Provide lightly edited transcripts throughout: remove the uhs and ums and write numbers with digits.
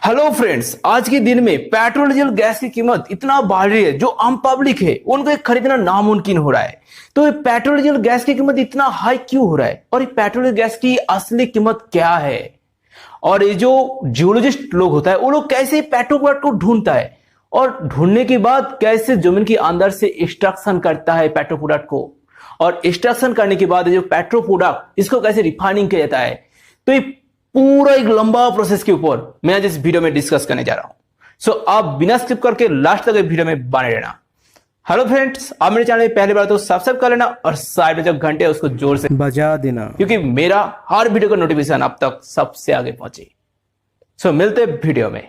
Hello friends, आज के दिन में पेट्रोल डीजल गैस की कीमत इतना बढ़ रही है जो आम पब्लिक है उनको खरीदना नामुमकिन हो रहा है। तो ये पेट्रोल डीजल गैस की कीमत इतना हाई क्यों हो रहा है और ये पेट्रोल गैस की असली कीमत क्या है और ये जो जियोलॉजिस्ट लोग होता है वो लोग कैसे पेट्रोल प्रोडक्ट को ढूंढता है और ढूंढने के बाद कैसे जमीन के अंदर से एक्सट्रैक्शन करता है पेट्रोल प्रोडक्ट को और एक्सट्रैक्शन करने के बाद जो पेट्रोल प्रोडक्ट इसको कैसे रिफाइनिंग किया जाता है। तो ये पूरा एक लंबा प्रोसेस के ऊपर मैं आज इस वीडियो में डिस्कस करने जा रहा हूं। सो आप बिना स्किप करके लास्ट तक वीडियो में बने रहना। हेलो फ्रेंड्स, आप मेरे चैनल में पहली बार तो सब्सक्राइब कर लेना और साइड में जो घंटे है उसको जोर से बजा देना क्योंकि मेरा हर वीडियो का नोटिफिकेशन अब तक सबसे आगे पहुंचे। सो मिलते हैं वीडियो में।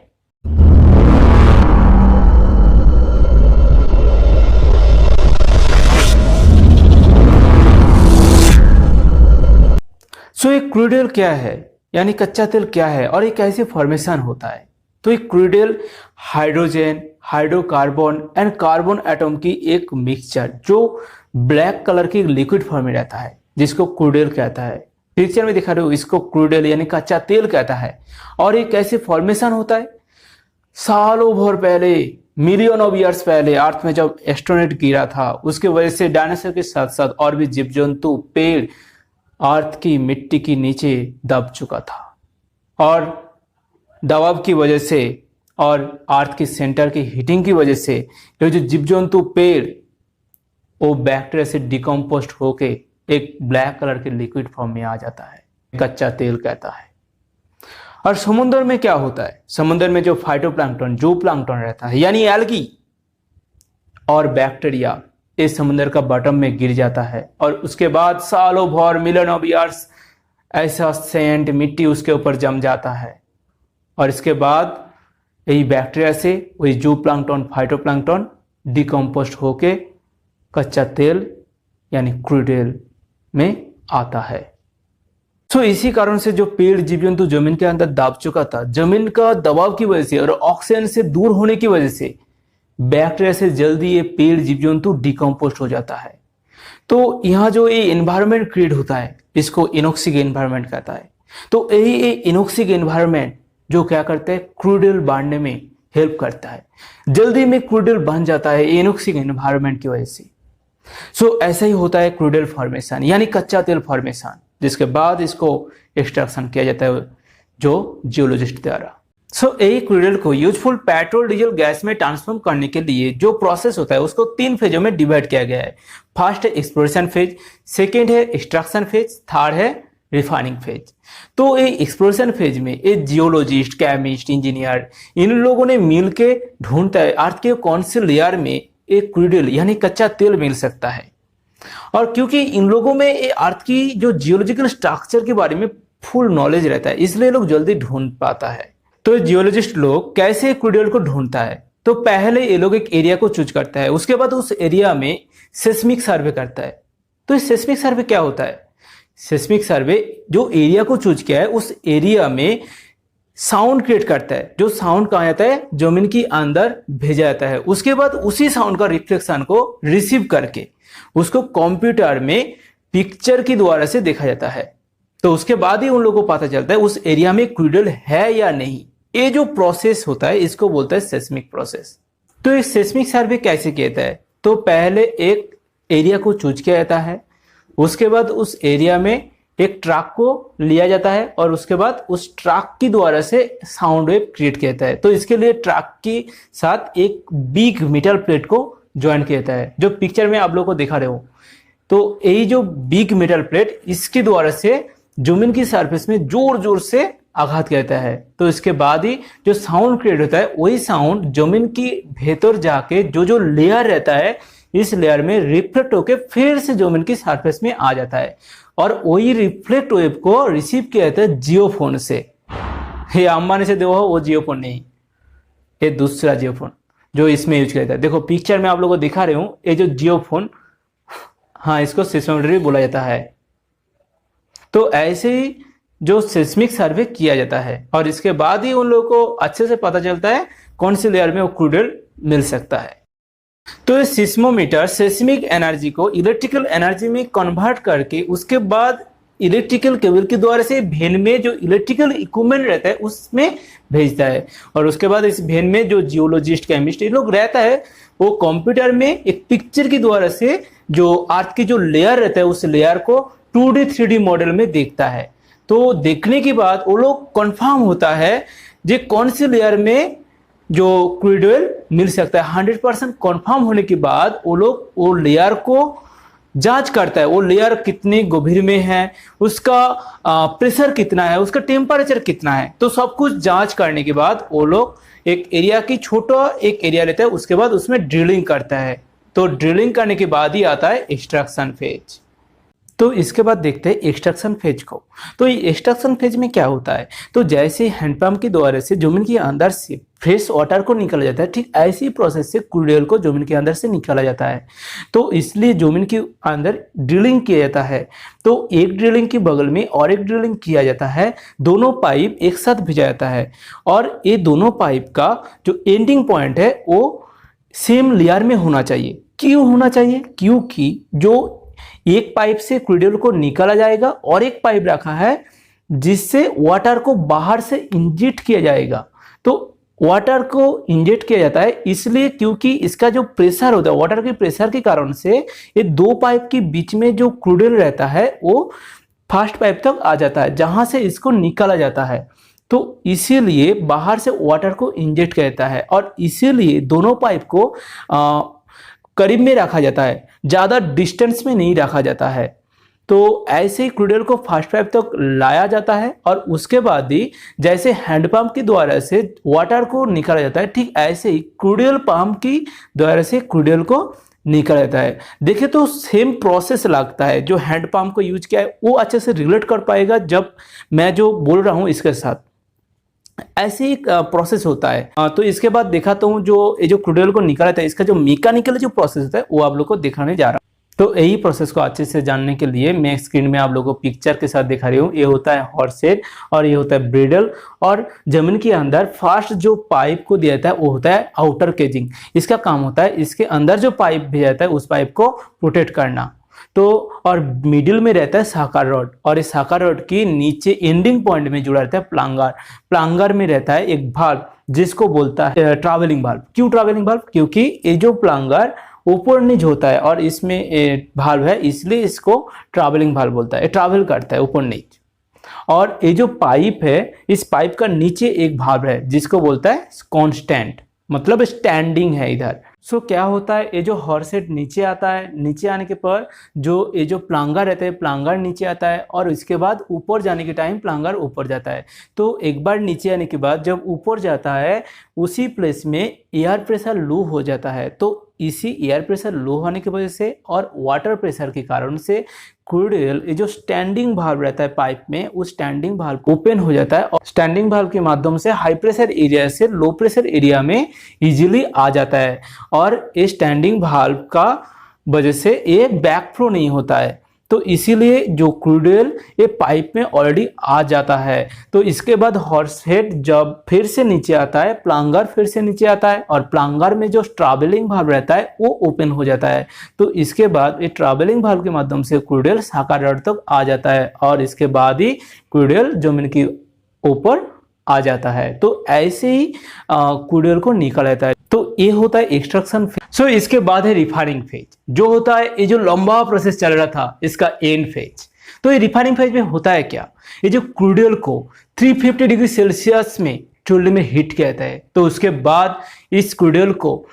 सो ये क्रूड ऑयल क्या है यानी कच्चा तेल क्या है और ये कैसे फॉर्मेशन होता है। तो ये crude oil hydrogen, hydrocarbon and carbon atom की एक मिक्सचर जो ब्लैक कलर की लिक्विड फॉर्म में रहता है जिसको क्रूड ऑयल कहता है। पिक्चर में दिखा रहे हो इसको क्रूड ऑयल यानी कच्चा तेल कहता है। और ये कैसे फॉर्मेशन होता है, सालों भर पहले, मिलियन ऑफ ईयर्स पहले अर्थ में जब एस्ट्रोनॉट गिरा था उसके वजह से डायनासोर के साथ साथ और भी जीव जंतु, पेड़ अर्थ की मिट्टी के नीचे दब चुका था और दबाव की वजह से और अर्थ के सेंटर की हीटिंग की वजह से ये जो जीव जंतु, पेड़ वो बैक्टीरिया से डिकम्पोस्ट होके एक ब्लैक कलर के लिक्विड फॉर्म में आ जाता है, कच्चा तेल कहता है। और समुद्र में क्या होता है, समुद्र में जो फाइटोप्लैंक्टन, जो प्लैंक्टन रहता है यानी एल्गी और बैक्टीरिया इस समुद्र का बॉटम में गिर जाता है और उसके बाद सालों भर, मिलियन ऑफ ईयर्स ऐसा सैंड, मिट्टी उसके ऊपर जम जाता है और इसके बाद यही बैक्टीरिया से वही जू प्लैंक्टन, फाइटोप्लैंक्टन डिकम्पोस्ट होके कच्चा तेल यानी क्रूड ऑयल में आता है। तो इसी कारण से जो पेड़, जीव जंतु जमीन के अंदर दब चुका था, जमीन का दबाव की वजह से और ऑक्सीजन से दूर होने की वजह से बैक्टीरिया से जल्दी ये पेड़, जीव जंतु डिकम्पोस्ट हो जाता है। तो यहाँ जो ये एनवायरनमेंट क्रिएट होता है इसको इनॉक्सिक एनवायरनमेंट कहता है। तो यही इनॉक्सिक एनवायरनमेंट जो क्या करता है, क्रूड ऑयल बांधने में हेल्प करता है। जल्दी में क्रूड ऑयल बन जाता है इनॉक्सिक एनवायरनमेंट की वजह से। सो ऐसा ही होता है क्रूड ऑयल फॉर्मेशन यानी कच्चा तेल फॉर्मेशन, जिसके बाद इसको एक्सट्रैक्शन किया जाता है जो जियोलॉजिस्ट द्वारा। सो यही क्रूड ऑयल को यूजफुल पेट्रोल डीजल गैस में ट्रांसफॉर्म करने के लिए जो प्रोसेस होता है उसको 3 फेजों में डिवाइड किया गया है। फर्स्ट है एक्सप्लोरेशन फेज, सेकेंड है एक्सट्रैक्शन फेज, थर्ड है रिफाइनिंग फेज। तो ये एक्सप्लोरेशन फेज में ये जियोलॉजिस्ट, केमिस्ट, इंजीनियर इन लोगों ने मिल के ढूंढता है अर्थ के कौन से लेयर में एक क्रूड ऑयल यानी कच्चा तेल मिल सकता है। और क्योंकि इन लोगों में ये अर्थ की जो जियोलॉजिकल स्ट्रक्चर के बारे में फुल नॉलेज रहता है इसलिए लोग जल्दी ढूंढ पाता है। तो जियोलॉजिस्ट लोग कैसे क्रूड ऑयल को ढूंढता है, तो पहले ये लोग एक एरिया को चूज करता है, उसके बाद उस एरिया में सेस्मिक सर्वे करता है। तो इस सेस्मिक सर्वे क्या होता है, सेस्मिक सर्वे जो एरिया को चूज किया है उस एरिया में साउंड क्रिएट करता है, जो साउंड कहा जाता है जमीन के अंदर भेजा जाता है। उसके बाद उसी साउंड का रिफ्लेक्शन को रिसीव करके उसको कंप्यूटर में पिक्चर के द्वारा से देखा जाता है। तो उसके बाद ही उन लोगों को पता चलता है उस एरिया में क्रूड ऑयल है या नहीं। ये जो प्रोसेस होता है इसको बोलता है सेस्मिक प्रोसेस। तो एक सेस्मिक सर्वे कैसे किया जाता है, तो पहले एक एरिया को चूज किया जाता है, उसके बाद उस एरिया में एक ट्रक को लिया जाता है और उसके बाद उस ट्रक की द्वारा से साउंड वेव क्रिएट किया जाता है। तो इसके लिए ट्रक के साथ एक बिग मेटल प्लेट को ज्वाइन किया जाता है जो पिक्चर में आप लोगों को दिखा रहे हो। तो यही जो बिग मेटल प्लेट इसके द्वारा से जमीन की सरफेस में जोर जोर से आघात किया जाता है। तो इसके बाद ही जो साउंड क्रिएट होता है वही साउंड जमीन की भीतर जाके जो लेयर रहता है इस लेयर में रिफ्लेक्ट होकर फिर से जमीन की सरफेस में आ जाता है और वही रिफ्लेक्ट वेव को रिसीव किया जाता है जियोफोन से। ये अंबानी से देखो वो जियोफोन नहीं, ये दूसरा जियोफोन जो इसमें यूज किया जाता है। देखो पिक्चर में आप लोगों को दिखा रहे हूं, ये जो जियोफोन, हाँ इसको सिस्मोमेट्री बोला जाता है। तो ऐसे ही जो सेस्मिक सर्वे किया जाता है और इसके बाद ही उन लोगों को अच्छे से पता चलता है कौन सी लेयर में वो क्रूड ऑयल मिल सकता है। तो ये सिस्मोमीटर सेस्मिक एनर्जी को इलेक्ट्रिकल एनर्जी में कन्वर्ट करके उसके बाद इलेक्ट्रिकल केबल के द्वारा से वेन में जो इलेक्ट्रिकल इक्विपमेंट रहता है उसमें भेजता है। और उसके बाद इस वेन में जो जियोलॉजिस्ट, केमिस्ट ये लोग रहता है, वो कंप्यूटर में एक पिक्चर के द्वारा से जो अर्थ की जो लेयर रहता है उस लेयर को 2D 3D मॉडल में देखता है। तो देखने के बाद वो लोग कंफर्म होता है जे कौन सी लेयर में जो क्रूड ऑयल मिल सकता है। 100% कंफर्म होने के बाद वो लोग वो लेयर को जांच करता है, वो लेयर कितनी गंभीर में है, उसका प्रेशर कितना है, उसका टेम्परेचर कितना है। तो सब कुछ जांच करने के बाद वो लोग एक एरिया की छोटा एक एरिया लेता है, उसके बाद उसमें ड्रिलिंग करता है। तो ड्रिलिंग करने के बाद ही आता है एक्सट्रैक्शन फेज। तो इसके बाद देखते हैं एक्सट्रैक्शन फेज को। तो ये एक्सट्रैक्शन फेज में क्या होता है, तो जैसे हैंडपंप के द्वारा से जमीन के अंदर से फ्रेश वाटर को निकाला जाता है, ठीक ऐसी ही प्रोसेस से क्रूड ऑयल को जमीन के अंदर से निकाला जाता है। तो इसलिए जमीन के अंदर ड्रिलिंग किया जाता है। तो एक ड्रिलिंग के बगल में और एक ड्रिलिंग किया जाता है, दोनों पाइप एक साथ भेजा जाता है। और ये दोनों पाइप का जो एंडिंग पॉइंट है वो सेम लेयर में होना चाहिए। क्यों होना चाहिए, क्योंकि जो एक पाइप से क्रूड ऑयल को निकाला जाएगा और एक पाइप रखा है जिससे वाटर को बाहर से इंजेक्ट किया जाएगा। तो वाटर को इंजेक्ट किया जाता है इसलिए क्योंकि इसका जो प्रेशर होता है, वाटर के प्रेशर के कारण से ये दो पाइप के बीच में जो क्रूड ऑयल रहता है वो फर्स्ट पाइप तक आ जाता है जहां से इसको निकाला जाता है। तो इसीलिए बाहर से वाटर को इंजेक्ट किया जाता है और इसीलिए दोनों पाइप को करीब में रखा जाता है, ज़्यादा डिस्टेंस में नहीं रखा जाता है। तो ऐसे ही क्रूड ऑयल को फर्स्ट पाइप तक लाया जाता है और उसके बाद ही जैसे हैंडपंप के द्वारा से वाटर को निकाला जाता है, ठीक ऐसे ही क्रूड ऑयल पंप की द्वारा से क्रूड ऑयल को निकाला जाता है। देखिए तो सेम प्रोसेस लगता है। जो हैंडपंप को यूज किया है वो अच्छे से रिलेट कर पाएगा जब मैं जो बोल रहा हूँ इसके साथ, ऐसे ही प्रोसेस होता है। तो इसके बाद दिखाता हूँ जो ये जो क्रूड ऑयल को निकाला था इसका जो मैकेनिकल जो प्रोसेस होता है वो आप लोग को दिखाने जा रहा हूँ। तो यही प्रोसेस को अच्छे से जानने के लिए मैं स्क्रीन में आप लोगों को पिक्चर के साथ दिखा रही हूँ। ये होता है हॉर्सेट और ये होता है ब्रिडल, और जमीन के अंदर फर्स्ट जो पाइप को दिया जाता है वो होता है आउटर केजिंग। इसका काम होता है इसके अंदर जो पाइप भेजा जाता है उस पाइप को प्रोटेक्ट करना। तो और मिडिल में रहता है साकर रॉड, और इस साकर रॉड की नीचे एंडिंग पॉइंट में जुड़ा रहता है प्लांगर। प्लांगर में रहता है एक भाल्व जिसको बोलता है ट्रैवलिंग भाल्व। क्यों ट्रैवलिंग भाल्व, क्योंकि ये जो प्लांगर ऊपर नीच होता है और इसमें भाल्व है इसलिए इसको ट्रैवलिंग भाल्व बोलता है। ट्रैवल करता है ऊपर नीच। और ये जो पाइप है इस पाइप का नीचे एक भाल्व है जिसको बोलता है कांस्टेंट, मतलब स्टैंडिंग है इधर। सो क्या होता है, ये जो हॉर्सेट नीचे आता है, नीचे आने के पर जो ये जो प्लांगर रहता है प्लांगर नीचे आता है और इसके बाद ऊपर जाने के टाइम प्लांगर ऊपर जाता है। तो एक बार नीचे आने के बाद जब ऊपर जाता है उसी प्लेस में एयर प्रेशर लो हो जाता है। तो इसी एयर प्रेशर लो होने की वजह से और वाटर प्रेशर के कारण से क्रूड ऑयल ये जो स्टैंडिंग भाल्व रहता है पाइप में उस स्टैंडिंग भाल्व ओपन हो जाता है और स्टैंडिंग भाल्व के माध्यम से हाई प्रेशर एरिया से लो प्रेशर एरिया में इजीली आ जाता है। और ये स्टैंडिंग भाल्व का वजह से ये बैक फ्लो नहीं होता है। तो इसीलिए जो क्रूड ऑयल ये पाइप में ऑलरेडी आ जाता है। तो इसके बाद हॉर्सहेड जब फिर से नीचे आता है, प्लांगर फिर से नीचे आता है और प्लांगर में जो ट्रैवलिंग भाल्व रहता है वो ओपन हो जाता है। तो इसके बाद ये ट्रैवलिंग भाल्व के माध्यम से क्रूड ऑयल साकर रॉड तक आ जाता है और इसके बाद ही क्रूड ऑयल जमीन के ऊपर आ जाता है। तो ऐसे ही क्रूड ऑयल को निकाला जाता है। तो ये होता है एक्सट्रैक्शन फेज। सो इसके बाद है रिफाइनिंग फेज, जो होता है ये जो लंबा प्रोसेस चल रहा था इसका एंड फेज। तो ये रिफाइनिंग फेज में होता है क्या, ये जो क्रूड ऑयल को 350 डिग्री सेल्सियस में चूल्हे में हीट किया जाता है। तो उसके बाद इस क्रूड ऑयल को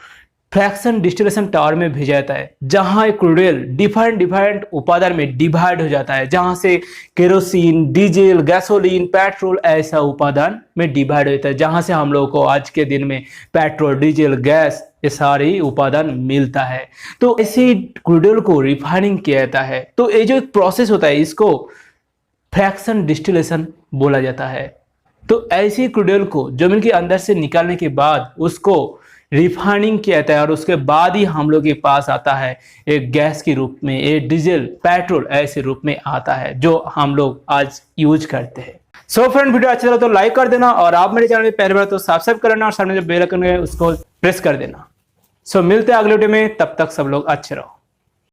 फ्रैक्शन डिस्टिलेशन टावर में भेजा जाता है जहां क्रूड ऑयल डिफरेंट उपादान में डिवाइड हो जाता है, जहां से केरोसिन, डीजल, गैसोलीन, पेट्रोल ऐसा उपादान में डिवाइड हो जाता है, जहां से हम लोगों को आज के दिन में पेट्रोल, डीजल, गैस ये सारे उपादान मिलता है। तो ऐसे क्रूड ऑयल को रिफाइनिंग किया जाता है। तो ये जो एक प्रोसेस होता है इसको फ्रैक्शन डिस्टिलेशन बोला जाता है। तो ऐसी क्रूड ऑयल को जमीन के अंदर से निकालने के बाद उसको रिफाइनिंग किया जाता है और उसके बाद ही हम लोग के पास आता है एक गैस के रूप में, एक डीजल, पेट्रोल ऐसे रूप में आता है जो हम लोग आज यूज करते हैं। सो फ्रेंड, वीडियो अच्छा लगा तो लाइक कर देना और आप मेरे चैनल में पहली बार तो सब्सक्राइब कर लेना और सामने जो बेल आइकन है उसको प्रेस कर देना। सो मिलते हैं अगले वीडियो में, तब तक सब लोग अच्छे रहो।